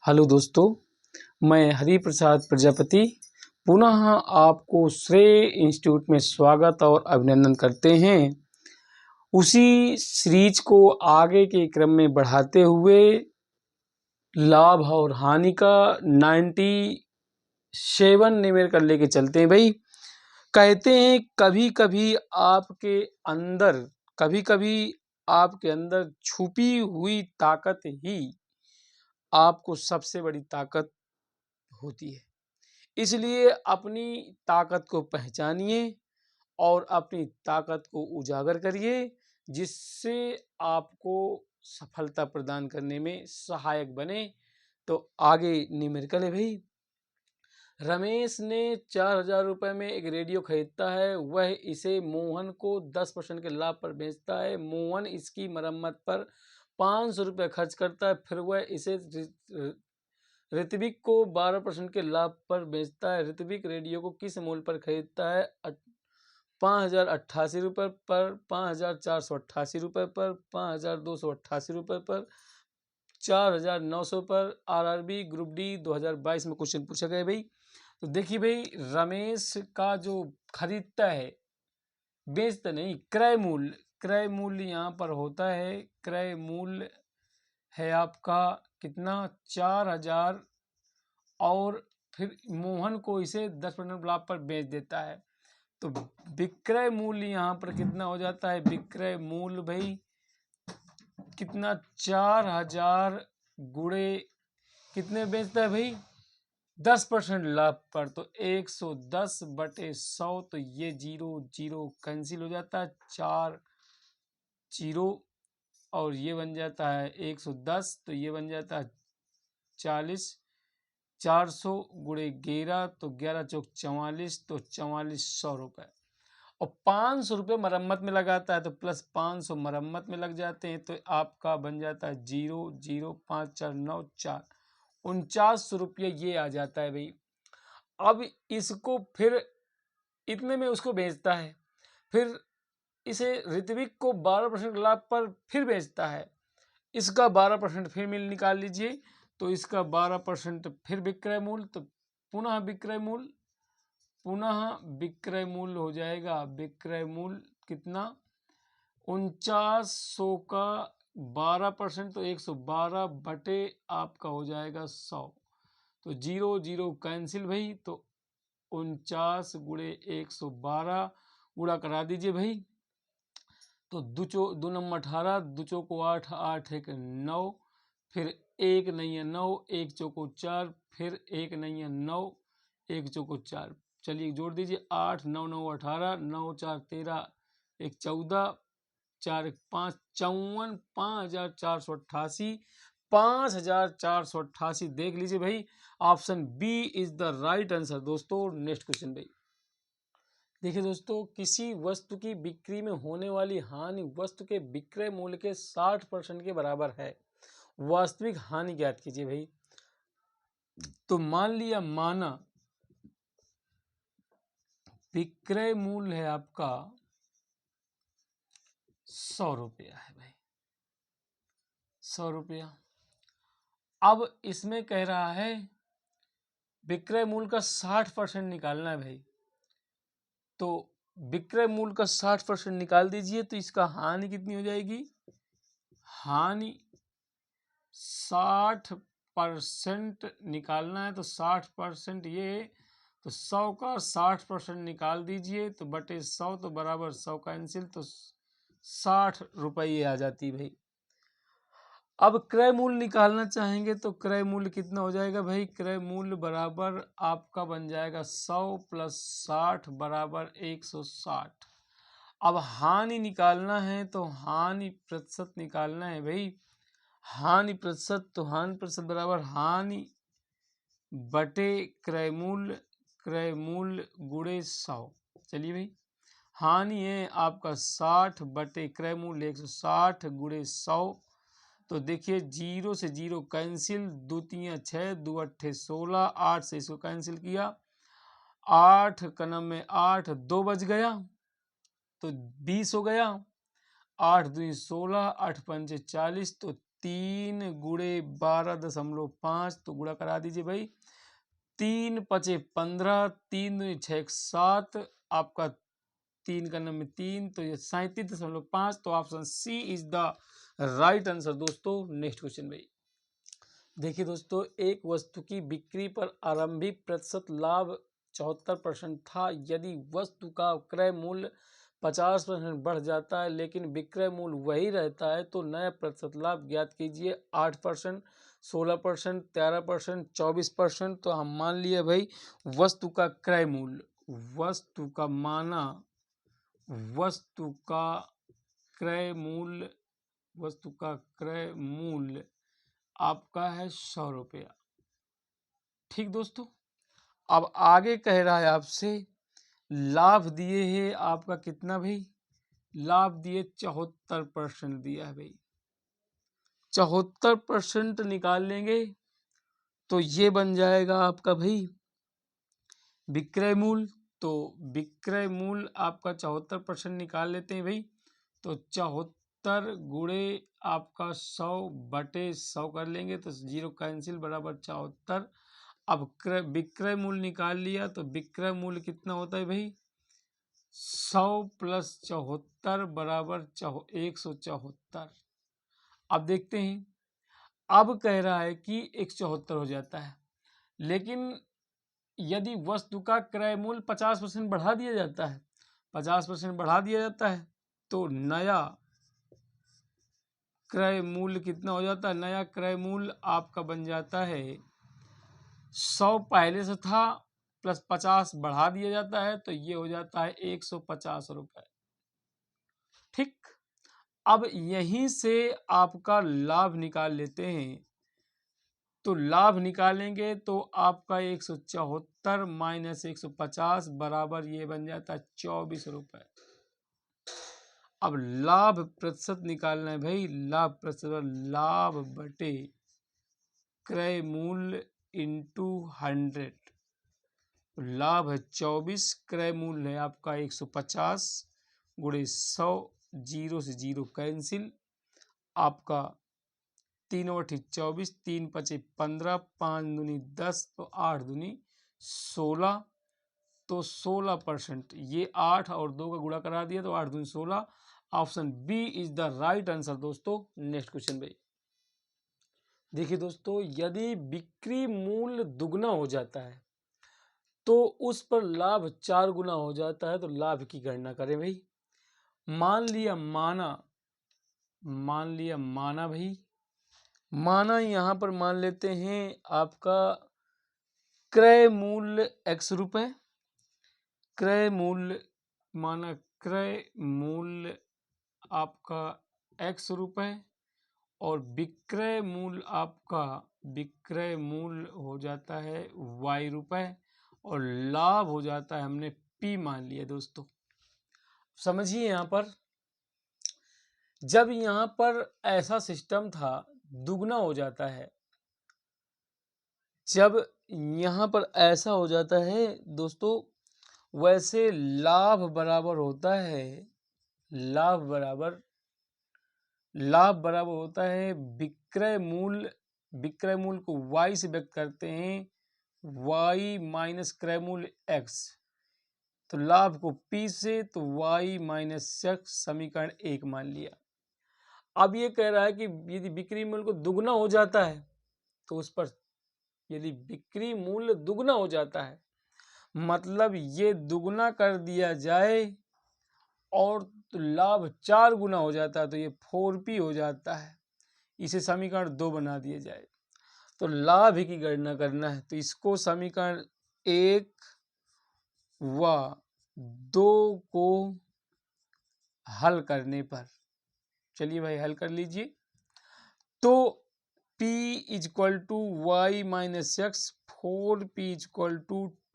Hello दोस्तों, मैं हरि प्रसाद प्रजापति पुनः आपको श्रेय इंस्टीट्यूट में स्वागत और अभिनंदन करते हैं। उसी सीरीज को आगे के क्रम में बढ़ाते हुए लाभ और हानि का 97 न्यूमेरिकल लेके चलते हैं। भाई कहते हैं कभी कभी आपके अंदर छुपी हुई ताकत ही आपको सबसे बड़ी ताकत होती है। इसलिए अपनी ताकत को पहचानिए और अपनी ताकत को उजागर करिए, जिससे आपको सफलता प्रदान करने में सहायक बने। तो आगे न्यूमेरिकल है भाई। रमेश ने 4,000 रुपये में एक रेडियो खरीदता है। वह इसे मोहन को 10% के लाभ पर बेचता है। मोहन इसकी मरम्मत पर 500 रुपये खर्च करता है। फिर वह इसे ऋत्विक को 12% के लाभ पर बेचता है। ऋत्विक रेडियो को किस मूल्य पर खरीदता है? 5,088 रुपये पर, 5,488 रुपये पर, 5,288 रुपये पर, 4,900 पर। आरआरबी ग्रुप डी 2022 में क्वेश्चन पूछा गया भाई। तो देखिए भाई, रमेश का जो खरीदता है, बेचता नहीं, क्रय मूल्य यहाँ पर होता है। क्रय मूल्य है आपका कितना? 4,000 और फिर मोहन को इसे 10% लाभ पर बेच देता है। तो विक्रय मूल्य यहाँ पर कितना हो जाता है? विक्रय मूल्य भाई कितना? 4,000 गुणे कितने बेचता है भाई? 10% लाभ पर। तो 110/100। तो ये 0 कैंसिल हो जाता है, 4 0 और ये बन जाता है 110। तो ये बन जाता है 40। 400 गुणे 11 तो 11 चौक 44। तो 4400 रुपये और 500 रुपये मरम्मत में लगाता है। तो प्लस 500 मरम्मत में लग जाते हैं। तो आपका बन जाता है 0 0 5 4 9 4 49 रुपये ये आ जाता है भाई। अब इसको फिर इतने में उसको बेचता है। फिर इसे ऋत्विक को 12% लाभ पर फिर बेचता है। इसका 12% फिर मिल निकाल लीजिए। तो इसका 12% फिर विक्रय मूल्य। तो पुनः विक्रय मूल्य हो जाएगा। विक्रय मूल्य कितना? 4900 का 12% तो 112 बटे आपका हो जाएगा 100। तो 0 0 कैंसिल भाई। तो 49 गुणे 112 गुणा करा दीजिए भाई। तो दो नंबर 18, दो चौको 8, 8 एक 9, फिर 1 नहीं है 9, 1 चौको 4, फिर 1 नहीं है 9, 1 चौको 4। चलिए जोड़ दीजिए, 8 9 9 18, 9 4 13, 1 14, 4 1 5 54, 5,488, 5,488 देख लीजिए भाई। Option B is the right answer. दोस्तों नेक्स्ट क्वेश्चन भाई। देखिए दोस्तों, किसी वस्तु की बिक्री में होने वाली हानि वस्तु के विक्रय मूल्य के 60% के बराबर है। वास्तविक हानि ज्ञात कीजिए भाई। तो माना विक्रय मूल्य है आपका 100 रुपया है भाई, 100 रुपया। अब इसमें कह रहा है विक्रय मूल्य का 60% निकालना है भाई। तो विक्रय मूल्य का 60% निकाल दीजिए। तो इसका हानि कितनी हो जाएगी? हानि 60% निकालना है। तो 60% ये, तो 100 का 60% निकाल दीजिए। तो बटे 100 तो बराबर 100 कैंसिल। तो 60 रुपये आ जाती भाई। अब क्रय मूल्य निकालना चाहेंगे तो क्रय मूल्य कितना हो जाएगा भाई? क्रय मूल्य बराबर आपका बन जाएगा 100 + 60 बराबर 160। अब हानि निकालना है तो हानि प्रतिशत निकालना है भाई। हानि प्रतिशत, तो हानि प्रतिशत बराबर हानि बटे क्रय मूल्य गुणे 100। चलिए भाई, हानि है आपका 60 बटे क्रय मूल्य 160 गुणे 100। तो देखिए 0 से 0 कैंसिल, 2 3 6, 2 8 16, 8 से इसको कैंसिल किया, 8 का नम में 8, 2 बच गया तो 20 हो गया, 8 2 16, 8 5 40। तो 3 गुणे 12.5 तो गुणा करा दीजिए भाई। 3 पचे 15, 3 दूनी 6 7, आपका 3 का नंबर 3 तो ये 37.5। तो option C is the right answer दोस्तों। नेक्स्ट क्वेश्चन भाई देखिए दोस्तों, एक वस्तु की बिक्री पर आरंभिक प्रतिशत लाभ 74% था। यदि वस्तु का क्रय मूल्य 50% बढ़ जाता है लेकिन विक्रय मूल्य वही रहता है तो नया प्रतिशत लाभ ज्ञात कीजिए। 8%, 16%, 13%, 24%। तो हम मान लिए भाई वस्तु का क्रय मूल्य, वस्तु का माना वस्तु का क्रय मूल्य, वस्तु का क्रय मूल्य आपका है 100 रुपया। ठीक दोस्तों, अब आगे कह रहा है आपसे लाभ दिए है आपका कितना भाई, लाभ दिए 74% दिया है भाई। 74% निकाल लेंगे तो ये बन जाएगा आपका भाई विक्रय मूल्य। तो विक्रय मूल्य आपका 74% निकाल लेते हैं भाई। तो 74 गुणे आपका 100/100 कर लेंगे तो 0 कैंसिल बराबर 74। अब विक्रय मूल्य निकाल लिया तो विक्रय मूल्य कितना होता है भाई 100 + 74 बराबर 174। अब देखते हैं, अब कह रहा है कि 174 हो जाता है, लेकिन यदि वस्तु का क्रय मूल्य 50% बढ़ा दिया जाता है, 50% बढ़ा दिया जाता है तो नया क्रय मूल्य कितना हो जाता है, नया क्रय मूल्य आपका बन जाता है 100 पहले से था प्लस 50 बढ़ा दिया जाता है तो ये हो जाता है 150 रुपए। ठीक, अब यहीं से आपका लाभ निकाल लेते हैं। तो लाभ निकालेंगे तो आपका 174 - 150 बराबर ये बन जाता है 24 रुपए। अब लाभ प्रतिशत निकालना है भाई, लाभ प्रतिशत, लाभ बटे क्रय मूल्य इंटू 100। लाभ है 24, क्रय मूल्य है आपका 150 गुणे 100, 0 से 0 कैंसिल, आपका 3/24, 3 × 5 = 15, 5 दूनी 10 तो 8 दूनी 16। तो 16%, ये 8 और 2 का गुणा करा दिया तो 8 दूनी 16। Option B is the right answer दोस्तों। नेक्स्ट क्वेश्चन भाई देखिए दोस्तों, यदि बिक्री मूल्य दुगना हो जाता है तो उस पर लाभ 4 गुना हो जाता है। तो लाभ की गणना करें भाई। मान लिया माना भाई, माना यहाँ पर मान लेते हैं आपका क्रय मूल्य x रुपए, क्रय मूल्य माना क्रय मूल्य आपका x रुपए और विक्रय मूल्य आपका विक्रय मूल्य हो जाता है y रुपए और लाभ हो जाता है हमने p मान लिया दोस्तों। समझिए यहाँ पर जब यहाँ पर ऐसा सिस्टम था दुगना हो जाता है, जब यहाँ पर ऐसा हो जाता है दोस्तों, वैसे लाभ बराबर होता है, लाभ बराबर होता है विक्रय मूल्य। विक्रय मूल्य को y से व्यक्त करते हैं, y - क्रय मूल्य x। तो लाभ को p से तो y - x समीकरण 1 मान लिया। अब ये कह रहा है कि यदि बिक्री मूल्य को दुगना हो जाता है तो उस पर, यदि बिक्री मूल्य दुगना हो जाता है मतलब ये दुगना कर दिया जाए और तो लाभ 4 गुना हो जाता है तो ये 4p हो जाता है। इसे समीकरण 2 बना दिया जाए तो लाभ की गणना करना है। तो इसको समीकरण 1 व 2 को हल करने पर, चलिए भाई हल कर लीजिए। तो p = y - x, 4p =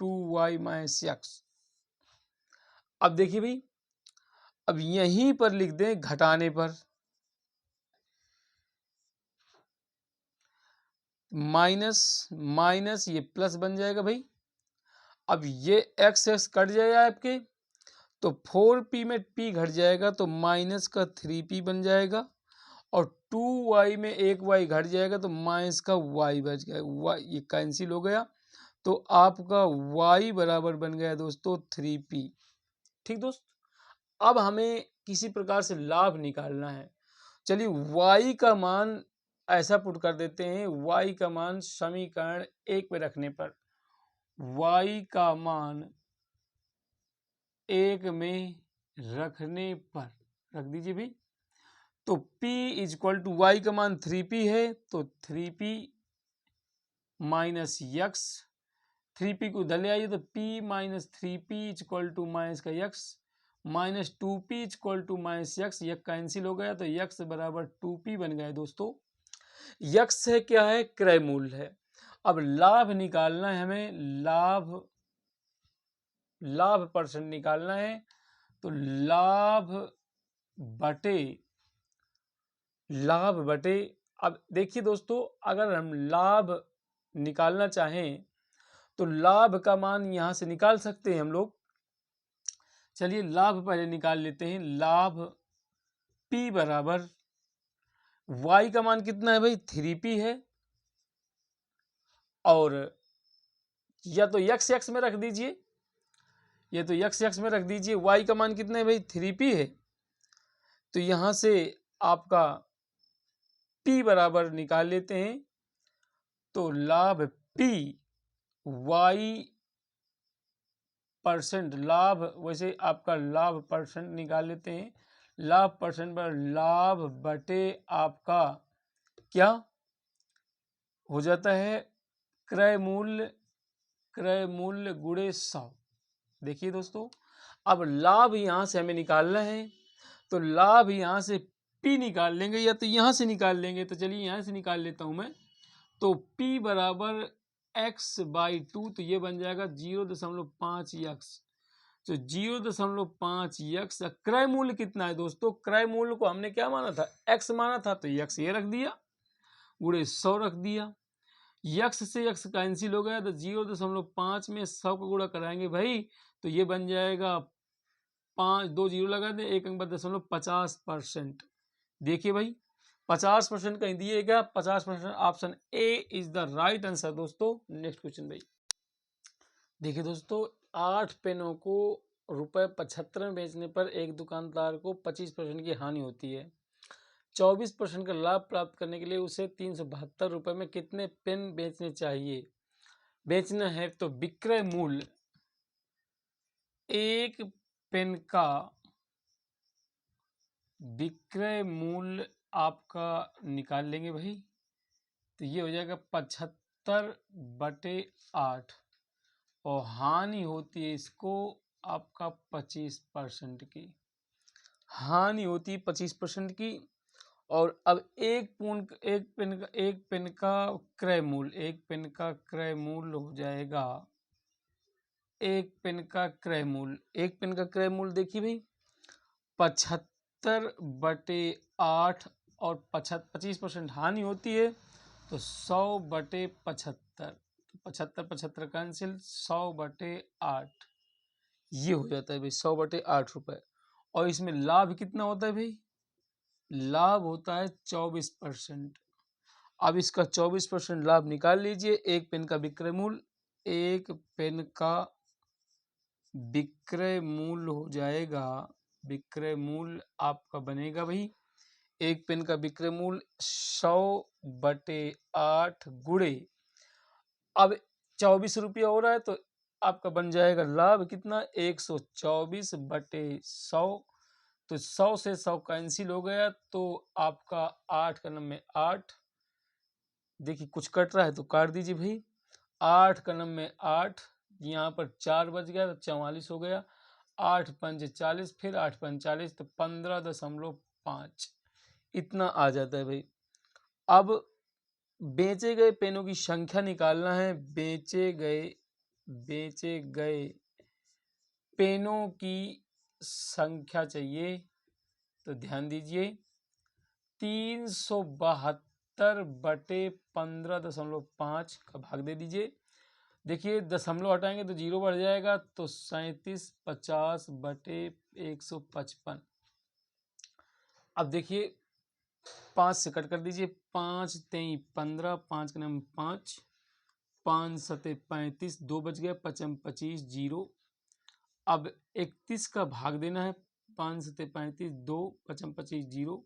2y - x। अब देखिए भाई, अब यहीं पर लिख दें घटाने पर, माइनस ये प्लस बन जाएगा भाई। अब ये x कट जाएगा आपके तो 4p में p घट जाएगा तो -3p बन जाएगा और 2y में एक y घट जाएगा तो माइनस का y बच गया, y ये कैंसिल हो गया, तो आपका y बराबर बन गया दोस्तों 3p। ठीक दोस्त, अब हमें किसी प्रकार से लाभ निकालना है। चलिए y का मान ऐसा पुट कर देते हैं, y का मान समीकरण 1 में रखने पर, y का मान 1 में रखने पर रख दीजिए भाई, तो p इजक्वल टू y का मान 3p है, तो 3p माइनस यक्स, 3p को इधर ले आइए तो p minus 3p equal to minus का x minus 2p equal to minus x, यह कैंसिल हो गया तो यक्स बराबर 2p बन गया दोस्तों। यक्स है क्या है, क्रय मूल्य है। अब लाभ निकालना है हमें, लाभ परसेंट निकालना है, तो लाभ बटे, अब देखिए दोस्तों, अगर हम लाभ निकालना चाहें तो लाभ का मान यहां से निकाल सकते हैं हम लोग। चलिए लाभ पहले निकाल लेते हैं, लाभ p बराबर y का मान कितना है भाई, 3p है, और या तो x में रख दीजिए, ये तो x में रख दीजिए, y का मान कितना है भाई, 3p है, तो यहां से आपका p बराबर निकाल लेते हैं, तो लाभ p y परसेंट, लाभ वैसे आपका लाभ परसेंट निकाल लेते हैं, लाभ परसेंट पर लाभ बटे आपका क्या हो जाता है, क्रय मूल्य गुणे 100। देखिए दोस्तों, अब लाभ यहां से हमें निकालना है, तो लाभ यहां से p निकाल लेंगे या तो यहां से निकाल लेंगे, तो चलिए यहां से निकाल लेता हूं मैं, तो p बराबर x/2, तो ये बन जाएगा 0.5 यक्स, तो 0.5 यक्स। क्रय मूल्य कितना है दोस्तों, क्रय मूल्य को हमने क्या माना था, x माना था, तो यक्स ये रख दिया, गुणे 100 रख दिया, यक्स से यक्स कैंसिल हो गया, तो 0.5 में 100 का गुणा कराएंगे भाई, तो ये बन जाएगा 5, 2 जीरो लगा दें, 1 अंक 50%। देखिए भाई 50% कहीं दिएगा, 50%, option A is the right answer दोस्तों। नेक्स्ट क्वेश्चन भाई, देखिए दोस्तों, 8 पेनों को ₹75 में बेचने पर एक दुकानदार को 25% की हानि होती है। 24% का लाभ प्राप्त करने के लिए उसे ₹372 में कितने पेन बेचना है, तो विक्रय मूल्य, एक पेन का विक्रय मूल्य आपका निकाल लेंगे भाई, तो ये हो जाएगा 75/8, और हानि होती है इसको आपका 25% की, हानि होती है 25% की। और अब एक पेन का क्रय मूल्य, एक पेन का क्रय मूल्य हो जाएगा, एक पेन का क्रय मूल्य देखिए भाई 75/8, और 25% हानि होती है, तो 100/75, 75 कैंसिल, 100/8, ये हो जाता है भाई 100/8 रुपए। और इसमें लाभ कितना होता है भाई, लाभ होता है 24%। अब इसका 24% लाभ निकाल लीजिए, एक पेन का विक्रय मूल्य, एक पेन का विक्रय मूल्य हो जाएगा, विक्रय मूल्य आपका बनेगा भाई, एक पेन का विक्रय मूल्य 100/8 गुणे, अब 24 रुपया हो रहा है, तो आपका बन जाएगा लाभ कितना, 124/100, तो 100 से 100 कैंसिल हो गया, तो आपका 8 का नंबर 8, देखिए कुछ कट रहा है तो काट दीजिए भाई, 8 का नंबर 8, यहाँ पर 4 बच गया तो 44 हो गया, 8 पंच 40, फिर 8 पंच 40, तो 15.5 इतना आ जाता है भाई। अब बेचे गए पेनों की संख्या निकालना है, बेचे गए पेनों की संख्या चाहिए, तो ध्यान दीजिए 372/15.5 का भाग दे दीजिए, देखिए दशमलव हटाएंगे तो 0 बढ़ जाएगा, तो 3750/155। अब देखिए 5 से कट कर दीजिए, 5 तेई 15, 5 के नाम 5, 5 सते 35, 2 बच गया, 5 25 जीरो। अब 31 का भाग देना है, 5 सते 35, 2 5 25 जीरो,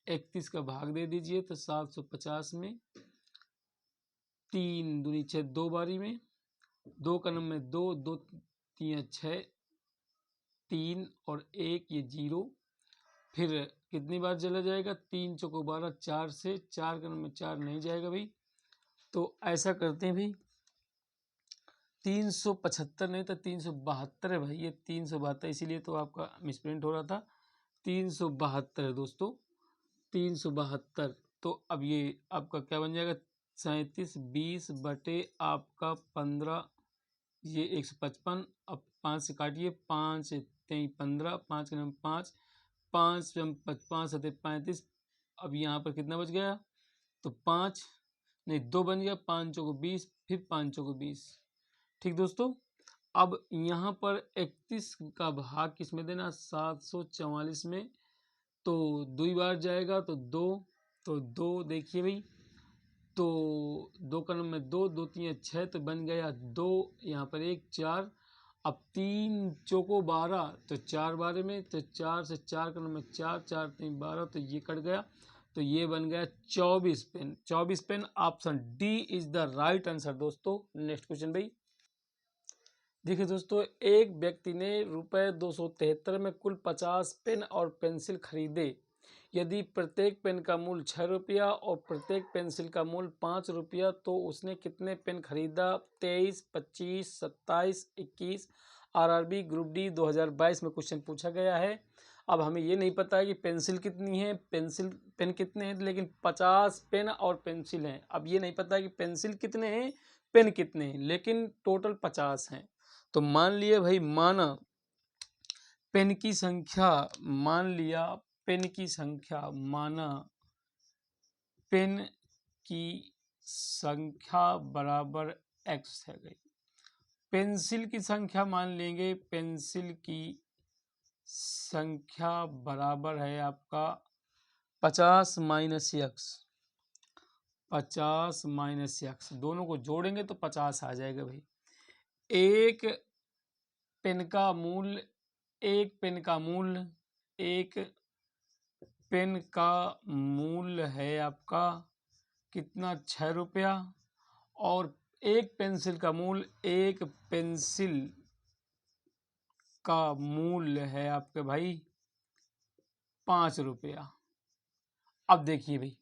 31 का भाग दे दीजिए तो 750 में 3 दूनी 6, 2 बारी में 2 का नंबर 2, 2 3 6, 3 और 1 ये जीरो। फिर कितनी बार चला जाएगा, 3 चौको 12, 4 से 4 का नंबर 4 नहीं जाएगा भाई। तो ऐसा करते हैं भाई, 375 नहीं तो 372 है भाई, ये 372 इसीलिए तो आपका मिसप्रिंट हो रहा था। 372 है दोस्तों, 372। तो अब ये आपका क्या बन जाएगा, 37 20 बटे आपका 15, ये 155। अब 5 से काटिए, 5 तेई 15, 5 के नाम 5, 5 5 सते 35। अब यहाँ पर कितना बच गया, तो 5 नहीं 2 बन गया, 5 चौको 20, फिर 5 चौको 20। ठीक दोस्तों, अब यहाँ पर 31 का भाग किस में देना, 744 में। तो 2 बार जाएगा तो 2, तो 2 देखिए भाई, तो 2 का नंबर 2, 2 3 6, तो बन गया 2, यहाँ पर 1 4। अब 3 चौको 12, तो 4 बारे में, तो 4 से 4 का नंबर 4, 4 3 12, तो ये कट गया, तो ये बन गया 24 pen. 24 pen, option D is the right answer दोस्तों। नेक्स्ट क्वेश्चन भाई, देखिए दोस्तों, एक व्यक्ति ने रुपये 273 में कुल 50 पेन और पेंसिल खरीदे। यदि प्रत्येक पेन का मूल्य 6 रुपया और प्रत्येक पेंसिल का मूल्य 5 रुपया, तो उसने कितने पेन खरीदा। 23, 25, 27, 21। आरआरबी ग्रुप डी 2022 में क्वेश्चन पूछा गया है। अब हमें ये नहीं पता है कि पेंसिल कितनी है, पेन कितने हैं, लेकिन 50 पेन और पेंसिल हैं। अब ये नहीं पता है कि पेंसिल कितने हैं, पेन कितने हैं, लेकिन टोटल 50 हैं। तो मान लिए भाई, माना पेन की संख्या, मान लिया पेन की संख्या, माना पेन की संख्या बराबर x है गई। पेंसिल की संख्या मान लेंगे, पेंसिल की संख्या बराबर है आपका 50 माइनस एक्स, 50 माइनस एक्स, दोनों को जोड़ेंगे तो 50 आ जाएगा भाई। एक पेन का मूल्य, एक पेन का मूल्य, एक पेन का मूल्य है आपका कितना, 6 रुपया। और एक पेंसिल का मूल्य, एक पेंसिल का मूल्य है आपके भाई 5 रुपया। अब देखिए भाई,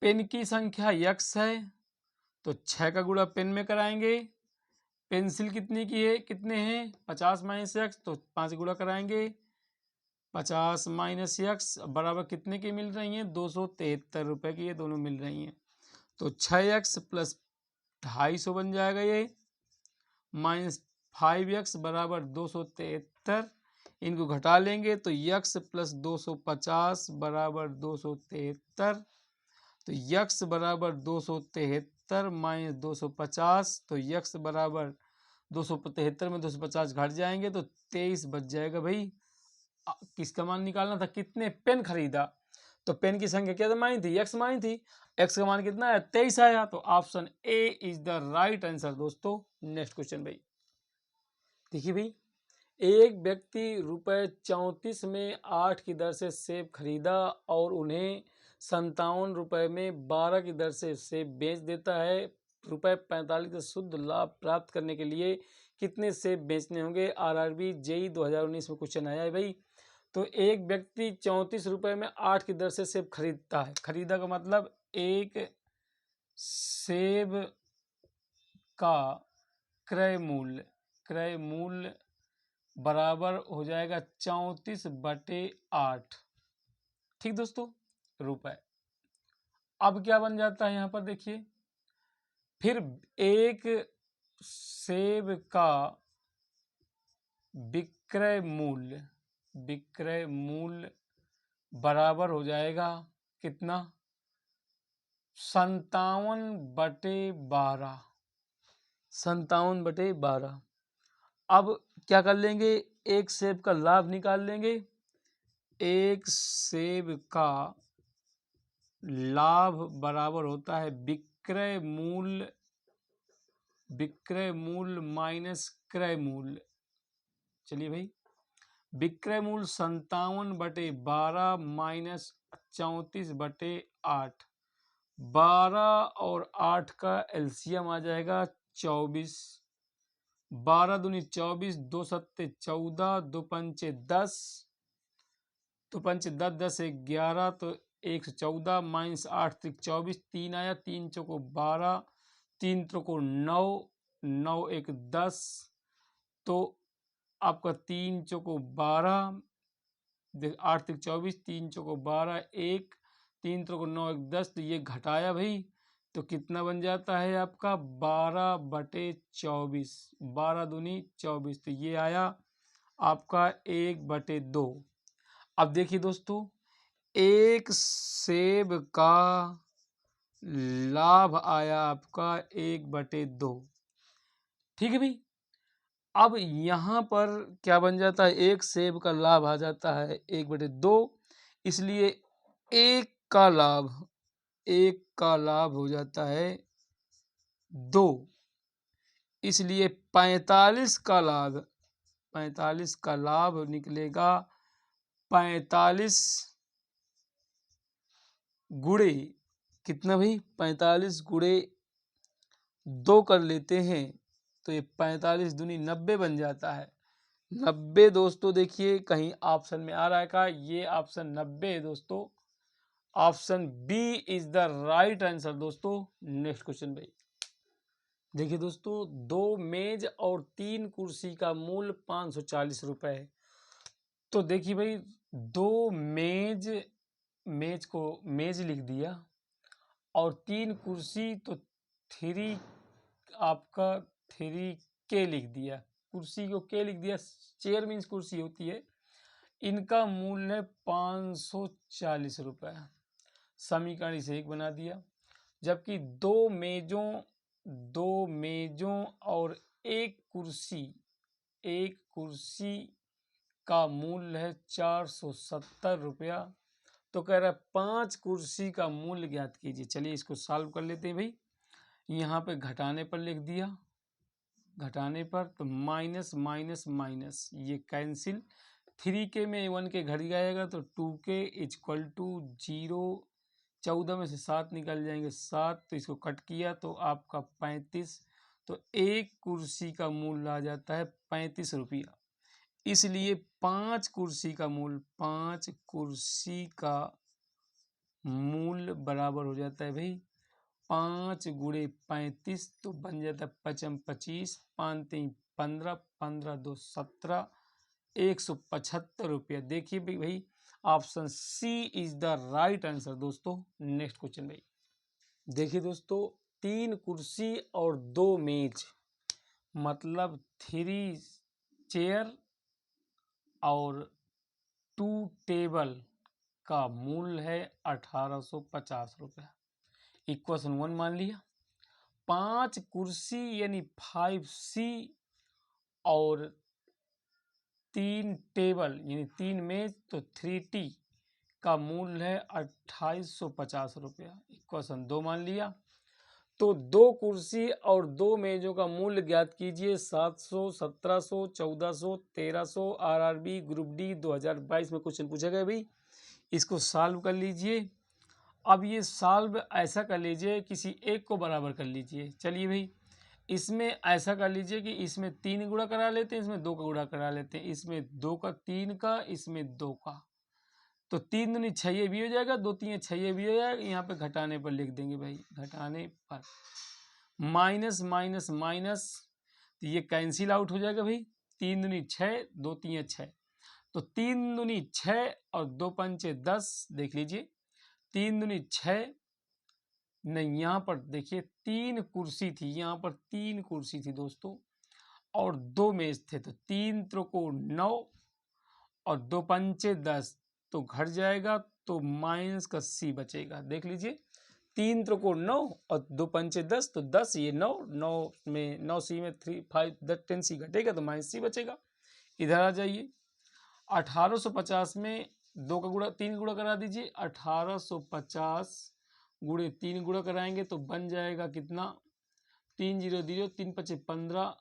पेन की संख्या x है तो 6 का गुणा पेन में कराएंगे। पेंसिल कितनी की है, कितने हैं, 50 माइनस एक्स, तो 5 गुणा कराएंगे। 50 माइनस एक्स बराबर कितने की मिल रही हैं, 273 रुपये की ये दोनों मिल रही हैं। तो 6x प्लस 250 बन जाएगा ये, माइनस 5x बराबर 273। इनको घटा लेंगे तो x प्लस 250 बराबर 273। तो x बराबर 273 माइनस 250, तो x बराबर 273 में 250 घट जाएंगे तो 23 बच जाएगा भाई। किसका मान निकालना था, कितने पेन खरीदा, तो पेन की संख्या क्या मानी थी, x मानी थी। x का मान कितना है, 23 आया। तो option A is the right answer दोस्तों। नेक्स्ट क्वेश्चन भाई, देखिए भाई, एक व्यक्ति रुपये 34 में 8 की दर से सेब खरीदा और उन्हें 57 रुपये में 12 की दर से सेब बेच देता है। रुपये 45 का शुद्ध लाभ प्राप्त करने के लिए कितने सेब बेचने होंगे। आरआरबी जेई 2019 में क्वेश्चन आया है भाई। तो एक व्यक्ति 34 रुपये में 8 की दर से सेब खरीदता है। खरीदा का मतलब एक सेब का क्रय मूल्य बराबर हो जाएगा 34/8। ठीक दोस्तों, रुपए। अब क्या बन जाता है यहाँ पर देखिए, फिर एक सेब का विक्रय मूल्य बराबर हो जाएगा कितना, 57/12। 57/12। अब क्या कर लेंगे, एक सेब का लाभ निकाल लेंगे। एक सेब का लाभ बराबर होता है विक्रय मूल्य माइनस क्रय मूल्य। चलिए भाई, विक्रय मूल्य 57/12 माइनस 34/8। 12 और 8 का एलसीएम आ जाएगा 24। 12 दूनी 24, 2 सत्ते 14, 2 पंचे 10, 2 पंचे 10, 10 एक 11, तो 114 माइनस 8 त्रिक 24, 3 आया, 3 चौको 12, 3 त्रिको 9, 9 एक 10, तो आपका 3 चौको 12, 8 त्रिक 24, 3 चौको 12, 1, 3 त्रिको 9 एक 10, तो ये घटाया भाई, तो कितना बन जाता है आपका 12/24, 12 दूनी 24, तो ये आया आपका 1/2। अब देखिए दोस्तों, एक सेब का लाभ आया आपका 1/2। ठीक है भाई, अब यहाँ पर क्या बन जाता है, एक सेब का लाभ आ जाता है 1/2, इसलिए एक का लाभ हो जाता है 2, इसलिए 45 का लाभ निकलेगा 45 गुणे कितना भाई, 45 गुणे 2 कर लेते हैं, तो ये 45 दूनी 90 बन जाता है। 90 दोस्तों, देखिए कहीं ऑप्शन में आ रहा है का, ये ऑप्शन 90 है दोस्तों। Option B is the right answer दोस्तों। नेक्स्ट क्वेश्चन भाई, देखिए दोस्तों, 2 मेज और 3 कुर्सी का मूल्य 540 रुपए है। तो देखिए भाई, 2 मेज को मेज लिख दिया, और 3 कुर्सी तो 3 आपका 3K लिख दिया, कुर्सी को K लिख दिया, चेयर मीन्स कुर्सी होती है। इनका मूल्य है 540 रुपए। समीकरण इसे एक बना दिया, जबकि 2 मेजों और एक कुर्सी का मूल्य है 470 रुपया। तो कह रहा है 5 कुर्सी का मूल्य ज्ञात कीजिए। चलिए इसको सॉल्व कर लेते हैं भाई। यहाँ पे घटाने पर लिख दिया, घटाने पर तो माइनस माइनस माइनस ये कैंसिल, 3K में 1K घट जाएगा, तो 2K इक्वल टू 0, 14 में से 7 निकल जाएंगे 7, तो इसको कट किया तो आपका 35, तो एक कुर्सी का मूल्य आ जाता है 35 रुपया। इसलिए 5 कुर्सी का मूल्य बराबर हो जाता है भाई 5 गुणे 35, तो बन जाता है 5 25, 5 3 15, 15 2 17, 175 रुपया। देखिए भाई, option C is the right answer दोस्तों। नेक्स्ट क्वेश्चन भाई, देखिए दोस्तों, 3 कुर्सी और 2 मेज मतलब 3 चेयर और 2 टेबल का मूल्य है 1850 रुपया। इक्वेशन 1 मान लिया। 5 कुर्सी यानी 5C और 3 टेबल यानी 3 मेज तो 3T का मूल्य है 2850 रुपया। इक्वेशन 2 मान लिया। तो 2 कुर्सी और 2 मेजों का मूल्य ज्ञात कीजिए। 700, 1700, 1400, 1300। RRB ग्रुप डी 2022 में क्वेश्चन पूछा गया भाई। इसको सॉल्व कर लीजिए। अब ये सॉल्व ऐसा कर लीजिए, किसी एक को बराबर कर लीजिए। चलिए भाई, इसमें ऐसा कर लीजिए कि इसमें 3 गुणा करा लेते हैं, इसमें 2 का गुणा करा लेते हैं, इसमें 2 का 3 का, इसमें 2 का, तो 3 दूनी 6 ये भी हो जाएगा, 2 3 6 ये भी हो जाएगा। यहाँ पे घटाने पर लिख देंगे भाई, घटाने पर माइनस माइनस माइनस, तो ये कैंसिल आउट हो जाएगा भाई। 3 दूनी 6, 2 3 6, तो 3 दूनी 6 और 2 पंचे 10। देख लीजिए, 3 दूनी 6, नहीं यहाँ पर देखिए 3 कुर्सी थी, यहाँ पर 3 कुर्सी थी दोस्तों, और 2 मेज थे, तो 3 त्रिको 9 और 2 पंचे 10, तो घट जाएगा, तो माइनस का सी बचेगा। देख लीजिए, 3 त्रिकोण 9 और 2 पंचे 10, तो 10 ये 9, 9 में 9C में 3 5 10 10C घटेगा, तो माइनस सी बचेगा। इधर आ जाइए, 1850 में 2 का गुणा 3 गुणा करा दीजिए। 1850 गुणे 3 गुणा कराएंगे तो बन जाएगा कितना, 3 0 0, 3 5 15,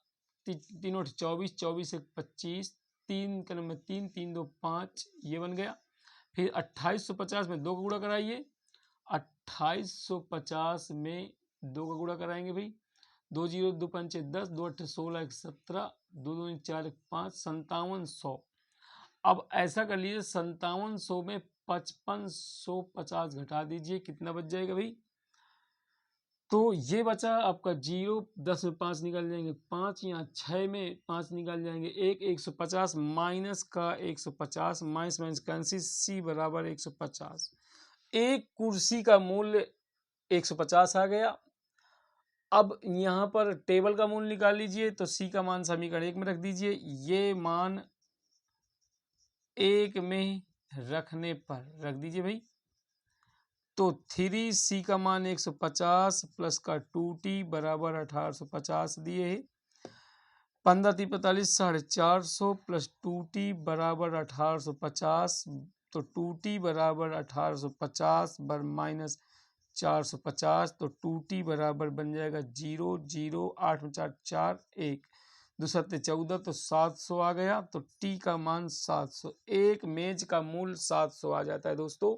3 8 24, 24 1 25, 3 का नंबर 3, 3 2 5, ये बन गया। फिर 2850 में 2 का गुणा कराइए, 2850 में 2 का गुणा कराएंगे भाई, 2 0 2 5 10, 2 8 16 1 17, 2 2 4 1 5, 5700। अब ऐसा कर लीजिए 5700 में 5550 घटा दीजिए, कितना बच जाएगा भाई, तो ये बचा आपका 0, 10 में 5 निकल जाएंगे 5, यहाँ 6 में 5 निकल जाएंगे 1, 150 माइनस का 150, माइनस माइनस कैंसिल, सी बराबर 150। एक कुर्सी का मूल्य 150 आ गया। अब यहाँ पर टेबल का मूल्य निकाल लीजिए, तो सी का मान समीकरण 1 में रख दीजिए, ये मान 1 में रखने पर रख दीजिए भाई, तो 3C का मान 150 प्लस का 2T बराबर 1850 दिए है, 15 3 45 450 प्लस 2T बराबर 1850, तो 2T बराबर 1850 बर माइनस 450, तो 2T बराबर बन जाएगा 0 0, 8 में 4 4 1, 2 7 14, तो 700 आ गया, तो T का मान 700, एक मेज का मूल्य 700 आ जाता है दोस्तों।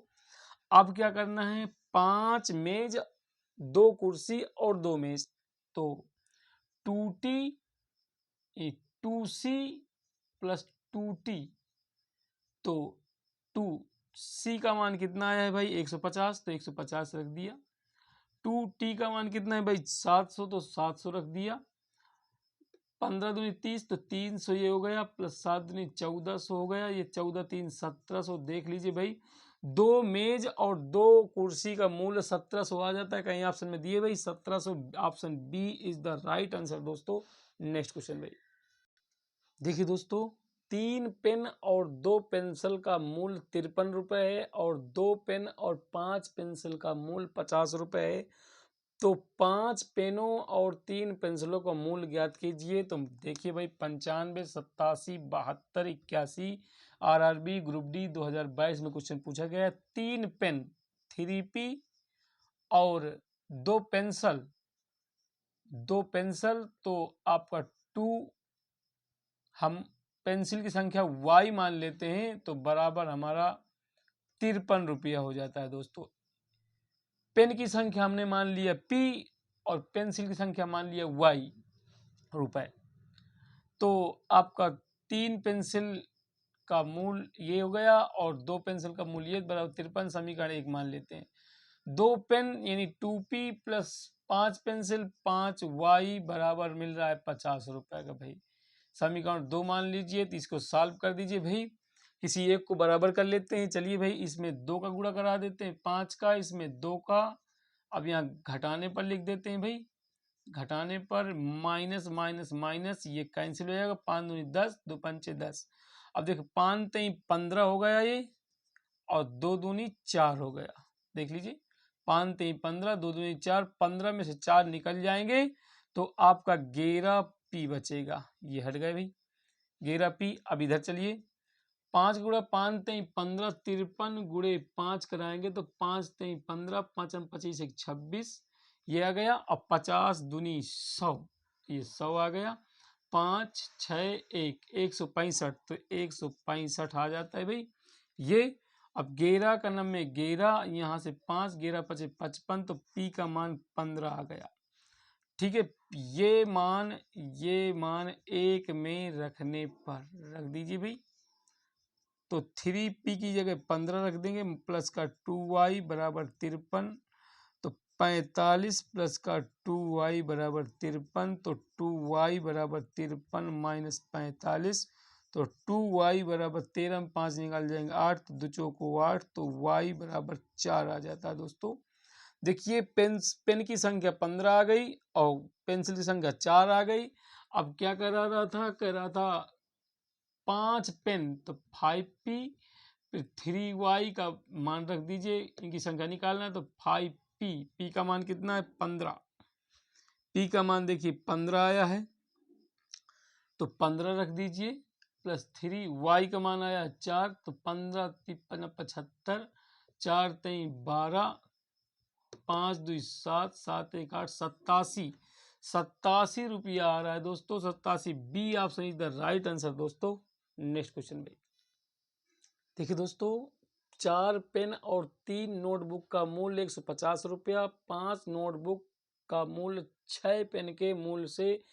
अब क्या करना है, 5 मेज 2 कुर्सी और 2 मेज, तो 2T 2C प्लस 2T, तो 2C का मान कितना आया है भाई 150, तो 150 रख दिया, 2T का मान कितना है भाई 700, तो 700 रख दिया, 15 दूनी 30, तो 300 ये हो गया, प्लस 7 दूनी 1400 हो गया, ये 14 3 1700। देख लीजिए भाई, 2 मेज और 2 कुर्सी का मूल्य 1700 आ जाता है, कहीं ऑप्शन में दिए भाई 1700, option B is the right answer दोस्तों। नेक्स्ट क्वेश्चन भाई, देखिए दोस्तों, 3 पेन और 2 पेंसिल का मूल्य 53 रुपये है, और 2 पेन और 5 पेंसिल का मूल्य 50 रुपये है, तो 5 पेनों और 3 पेंसिलों का मूल्य ज्ञात कीजिए। तो देखिए भाई, 95 87 72 81, RRB ग्रुप डी 2022 में क्वेश्चन पूछा गया है। 3 पेन 3P और 2 पेंसिल तो आपका 2, हम पेंसिल की संख्या y मान लेते हैं, तो बराबर हमारा 53 रुपया हो जाता है दोस्तों। पेन की संख्या हमने मान लिया p और पेंसिल की संख्या मान लिया y रुपए, तो आपका 3 पेंसिल का मूल्य ये हो गया और 2 पेंसिल का मूल्य ये बराबर 53, समीकरण 1 मान लेते हैं। 2 पेन यानी 2P प्लस 5 पेंसिल 5y बराबर मिल रहा है 50 रुपए का भाई, समीकरण 2 मान लीजिए, तो इसको सॉल्व कर दीजिए भाई, किसी एक को बराबर कर लेते हैं। चलिए भाई, इसमें 2 का गुणा करा देते हैं 5 का, इसमें 2 का, अब यहाँ घटाने पर लिख देते हैं भाई, घटाने पर माइनस माइनस माइनस ये कैंसिल हो जाएगा, 5 दूनी 10, 2 पंचे 10, अब देखो 5 3 15 हो गया ये, और 2 दूनी 4 हो गया, देख लीजिए 5 3 15, 2 दूनी 4, 15 में से 4 निकल जाएंगे, तो आपका 11P बचेगा, ये हट गए भाई 11P। अब इधर चलिए, 5 गुणा 5 3 15, 53 गुणे 5 कराएंगे तो 5 3 15, 5 25 1 26, ये आ गया। अब 50 दूनी 100, ये 100 आ गया, 5 6 1 165, तो 165 आ जाता है भाई ये। अब 11 का नंबर 11, यहाँ से 5 11 5 55, तो P का मान 15 आ गया, ठीक है। ये मान 1 में रखने पर रख दीजिए भाई, तो 3P की जगह 15 रख देंगे, प्लस का 2y बराबर 53, तो 45 प्लस का 2y बराबर 53, तो 2y बराबर 53 माइनस 45, तो 2y बराबर 13 में 5 निकाल जाएंगे 8, तो 2 चौको 8, तो y बराबर 4 आ जाता है दोस्तों। देखिए पेन की संख्या 15 आ गई और पेंसिल की संख्या 4 आ गई। अब क्या कह रहा था, 5 पेन तो 5P, फिर 3y का मान रख दीजिए, इनकी संख्या निकालना है, तो 5P, P का मान कितना है 15, P का मान देखिए 15 आया है, तो 15 रख दीजिए, प्लस 3y का मान आया 4, तो 15 55 75, 4 3 12, 5 2 7 7 1 8 87 87 रुपया आ रहा है दोस्तों। 87 B option is the right answer दोस्तों। नेक्स्ट क्वेश्चन भाई देखिए दोस्तों, 4 पेन और 3 नोटबुक का मूल्य 150 रुपया, 5 नोटबुक का मूल्य 6 पेन के मूल्य से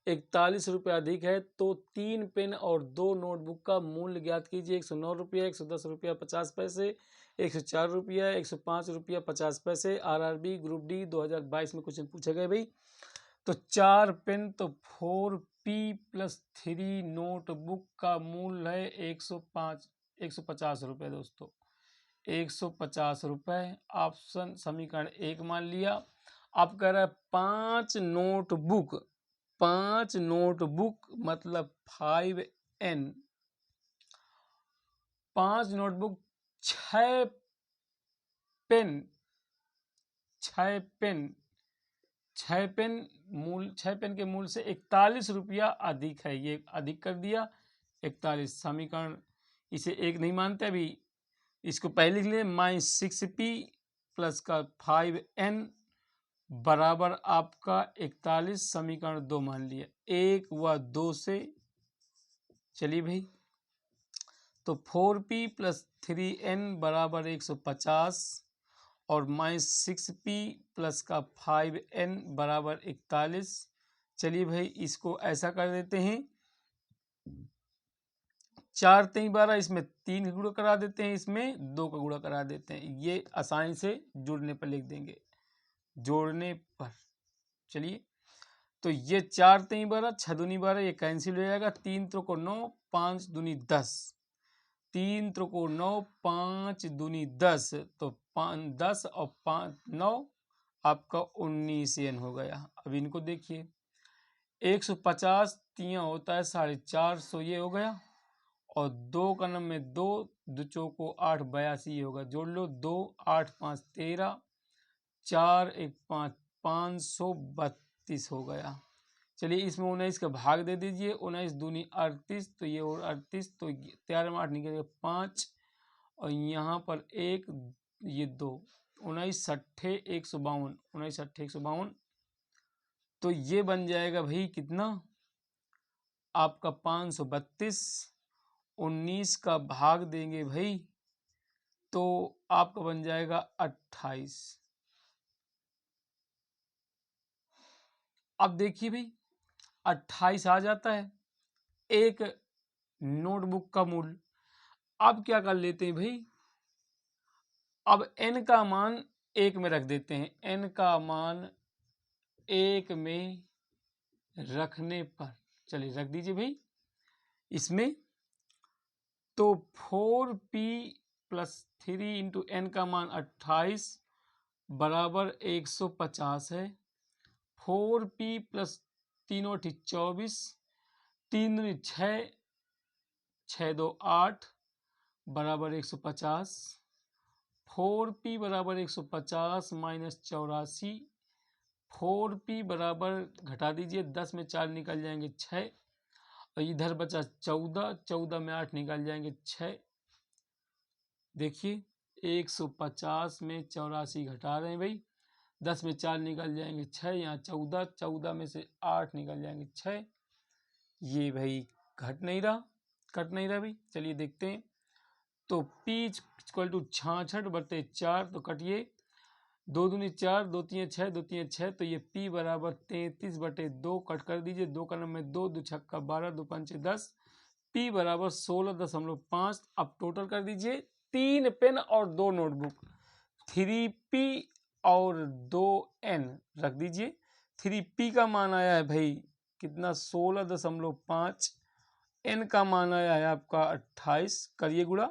41 रुपया अधिक है, तो 3 पेन और 2 नोटबुक का मूल्य ज्ञात कीजिए। 109 रुपया, 110 रुपया 50 पैसे, 104 रुपया, 105 रुपया 50 पैसे। आरआरबी ग्रुप डी 2022 में क्वेश्चन पूछा गया भाई। तो 4 पेन तो 4P प्लस 3 नोटबुक का मूल्य है 150 रुपये दोस्तों। 150 रुपये ऑप्शन समीकरण 1 मान लिया। अब कह रहा है 5 नोटबुक मतलब 5N, 5 नोटबुक 6 पेन 6 पेन के मूल्य से 41 रुपया अधिक है। ये अधिक कर दिया 41। समीकरण इसे एक नहीं मानते, अभी इसको पहले लिख ले। -6P प्लस का 5N बराबर आपका 41। समीकरण 2 मान लिया। 1 व 2 से चलिए भाई, तो 4P प्लस 3N बराबर 150 और -6P प्लस का 5N बराबर 41। चलिए भाई इसको ऐसा कर देते हैं, 4 3 12, इसमें 3 का गुणा करा देते हैं, इसमें 2 का गुणा करा देते हैं। ये आसानी से जुड़ने पर लिख देंगे, जोड़ने पर। चलिए तो ये 4 3 12, 6 दूनी 12, ये कैंसिल हो जाएगा। 3 त्रिको 9, 5 दूनी 10, 3 त्रिको 9, 5 दूनी 10, तो 5 10 और 5 9 आपका 19N हो गया। अब इनको देखिए, 150 3 होता है 450, ये हो गया। और 2 का नंबर में 2, 2 चौको 8 82 होगा। जोड़ लो, 2 8 5 13, 4 1 5 532 हो गया। चलिए इसमें 19 का भाग दे दीजिए। 19 दूनी 38, तो ये और 38, तो 13 में 8 निकलेगा 5, और यहाँ पर 1, ये 2, 19 6 152, 19 6 152, तो ये बन जाएगा भाई कितना आपका 532। 19 का भाग देंगे भाई तो आपका बन जाएगा 28। अब देखिए भाई 28 आ जाता है एक नोटबुक का मूल्य। अब क्या कर लेते हैं भाई, अब n का मान 1 में रख देते हैं। n का मान 1 में रखने पर, चलिए रख दीजिए भाई इसमें, तो 4P प्लस 3 इंटू n का मान 28 बराबर 150 है। 4P प्लस 3 और 24, 3 दूनी 6, 6 2 8 बराबर 150। 4P बराबर 150 माइनस 84, 4P बराबर घटा दीजिए, 10 में 4 निकल जाएंगे 6, और इधर बचा 14, 14 में 8 निकल जाएंगे 6। देखिए 150 में 84 घटा रहे हैं भाई, 10 में 4 निकल जाएंगे 6, यहाँ 14, 14 में से 8 निकल जाएंगे 6। ये भाई कट नहीं रहा भाई। चलिए देखते हैं, तो P इक्वल टू 66/4, तो कटिए, 2 दूनी 4, 2 3 6, 2 3 6, तो ये P बराबर 33/2 कट कर दीजिए। 2 का नंबर 2, 2 छक्का 12, 2 पंचे 10, P बराबर 16.5। अब टोटल कर दीजिए, 3 पेन और 2 नोटबुक, 3P और 2N रख दीजिए। 3P का मान आया है भाई कितना 16.5, N का मान आया है आपका 28, करिए गुणा,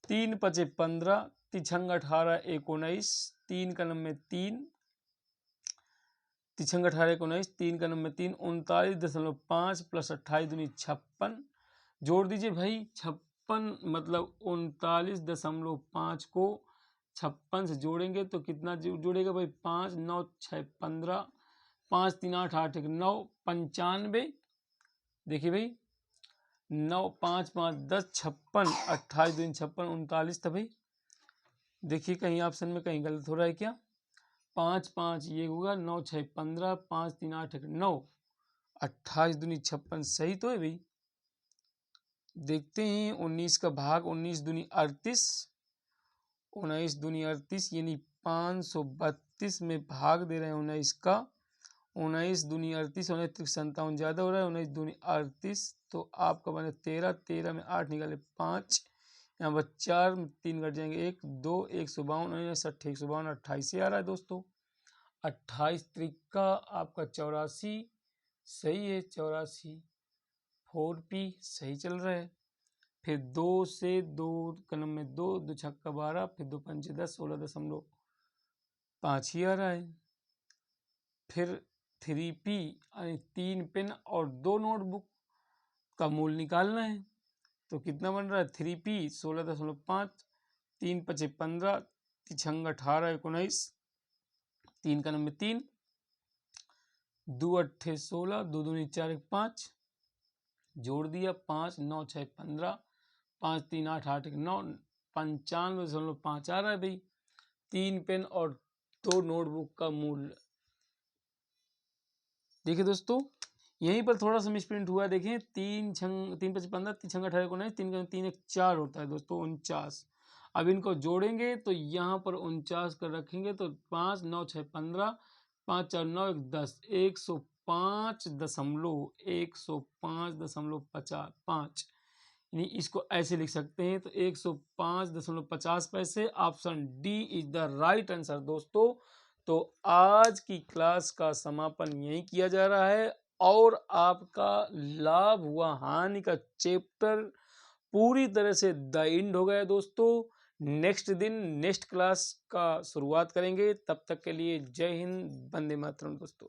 3 5 15, 3 18 19, 3 का नंबर 3, 3 18 19, 3 का नंबर 3, 39.5 प्लस 28 दूनी 56। जोड़ दीजिए भाई, 56 मतलब 39.5 को 56 से जोड़ेंगे तो कितना जुड़ेगा भाई, 5 9 6 15, 5 3 8 8 1 9, 95। देखिए भाई 9 5 5 10 56, 28 दूनी 56, 39 था भाई। देखिए कहीं ऑप्शन में कहीं गलत हो रहा है क्या, 5 5 ये होगा 9 6 15 5 3 8 9 28 दूनी 56 सही तो है भाई। देखते हैं 19 का भाग 19 दूनी 38 19 दूनी 38 यानी 532 में भाग दे रहे हैं 19 का। 19 दूनी 38 19 57 ज़्यादा हो रहा है 19 दूनी 38 तो आपका बने 13 13 में 8 निकाले 5 यहाँ पर 4 3 घट जाएंगे 1 2 152 152 28 से आ रहा है दोस्तों। 28 त्रिका आपका 84 सही है 84 4p सही चल रहा है। फिर 2 से 2 कलम में 2 2 छक्का 12 फिर 2 पंचे 10 16.5 ही आ रहा है। फिर 3p यानी 3 पेन और 2 नोटबुक का मूल निकालना है तो कितना बन रहा है 3p 16.5 3 पचे 15 छंग 18 19 3 का नंबर 3 2 अट्ठे 16 2 दूनी 4 5 जोड़ दिया 5 9 6 15 5 3 8 8 9 95.5 आ रहा है भाई। 3 पेन और 2 नोटबुक का मूल्य देखिए दोस्तों यहीं पर थोड़ा सा मिसप्रिंट हुआ देखें 3 पचे 15 3 छंग 18 19 3 का 3 1 4 होता है दोस्तों 49। अब इनको जोड़ेंगे तो यहाँ पर 49 कर रखेंगे तो 5 9 6 15 5 4 9 1 10 105.50 यानी इसको ऐसे लिख सकते हैं तो 105.50 पैसे। Option D is the right answer दोस्तों। तो आज की क्लास का समापन यही किया जा रहा है और आपका लाभ हुआ हानि का चैप्टर पूरी तरह से द एंड हो गया दोस्तों। नेक्स्ट दिन नेक्स्ट क्लास का शुरुआत करेंगे, तब तक के लिए जय हिंद, वंदे मातरम दोस्तों।